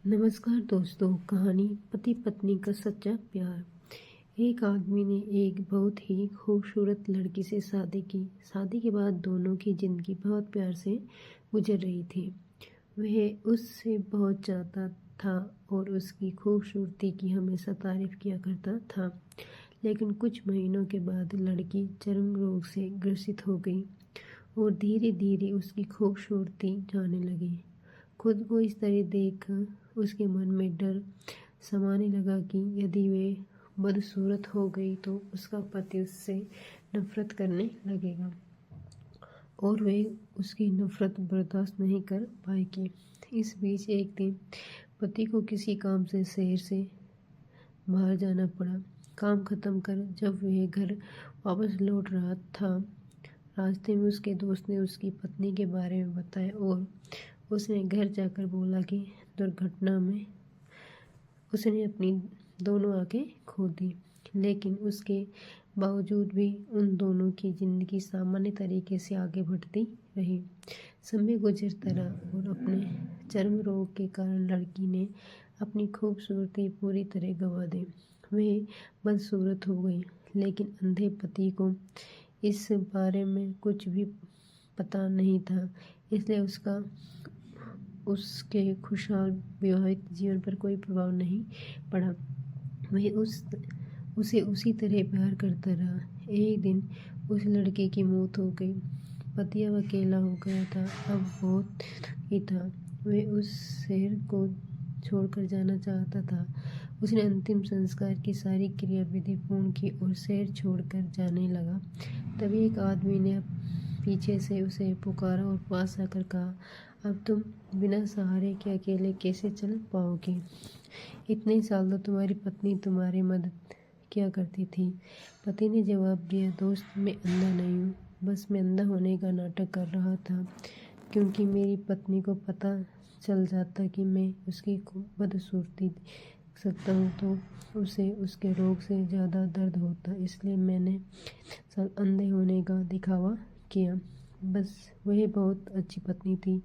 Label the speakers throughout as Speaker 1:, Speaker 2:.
Speaker 1: नमस्कार दोस्तों। कहानी पति पत्नी का सच्चा प्यार। एक आदमी ने एक बहुत ही खूबसूरत लड़की से शादी की। शादी के बाद दोनों की जिंदगी बहुत प्यार से गुजर रही थी। वह उससे बहुत चाहता था और उसकी खूबसूरती की हमेशा तारीफ किया करता था। लेकिन कुछ महीनों के बाद लड़की चर्म रोग से ग्रसित हो गई और धीरे धीरे उसकी खूबसूरती जाने लगी। खुद को इस तरह देखकर उसके मन में डर समाने लगा कि यदि वे बदसूरत हो गई तो उसका पति उससे नफरत करने लगेगा और वे उसकी नफरत बर्दाश्त नहीं कर पाएगी। इस बीच एक दिन पति को किसी काम से शहर से बाहर जाना पड़ा। काम खत्म कर जब वह घर वापस लौट रहा था, रास्ते में उसके दोस्त ने उसकी पत्नी के बारे में बताया और उसने घर जाकर बोला कि दुर्घटना में उसने अपनी दोनों आंखें खो दी। लेकिन उसके बावजूद भी उन दोनों की जिंदगी सामान्य तरीके से आगे बढ़ती रही। समय गुजरता रहा और अपने चर्म रोग के कारण लड़की ने अपनी खूबसूरती पूरी तरह गंवा दी। वह बदसूरत हो गई, लेकिन अंधे पति को इस बारे में कुछ भी पता नहीं था, इसलिए उसके खुशहाल विवाहित जीवन पर कोई प्रभाव नहीं पड़ा। वह उसे उसी तरह प्यार करता रहा। एक दिन उस लड़के की मौत हो गई। पति अब अकेला हो गया था, अब बहुत ही था। वह उस शहर को छोड़कर जाना चाहता था। उसने अंतिम संस्कार की सारी क्रिया विधि पूर्ण की और शहर छोड़कर जाने लगा। तभी एक आदमी ने पीछे से उसे पुकारा और पास आकर कहा, अब तुम बिना सहारे के अकेले कैसे चल पाओगे? इतने साल तो तुम्हारी पत्नी तुम्हारी मदद किया करती थी। पति ने जवाब दिया, दोस्त मैं अंधा नहीं हूँ, बस मैं अंधा होने का नाटक कर रहा था, क्योंकि मेरी पत्नी को पता चल जाता कि मैं उसकी बदसूरती देख सकता हूँ तो उसे उसके रोग से ज़्यादा दर्द होता, इसलिए मैंने अंधे होने का दिखावा किया। बस वह बहुत अच्छी पत्नी थी,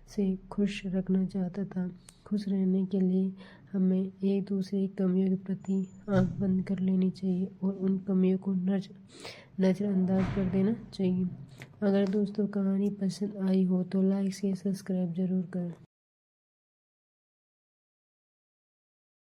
Speaker 1: से खुश रखना चाहता था। खुश रहने के लिए हमें एक दूसरे की कमियों के प्रति आंख बंद कर लेनी चाहिए और उन कमियों को नज़रअंदाज कर देना चाहिए। अगर दोस्तों कहानी पसंद आई हो तो लाइक शेयर सब्सक्राइब ज़रूर करें।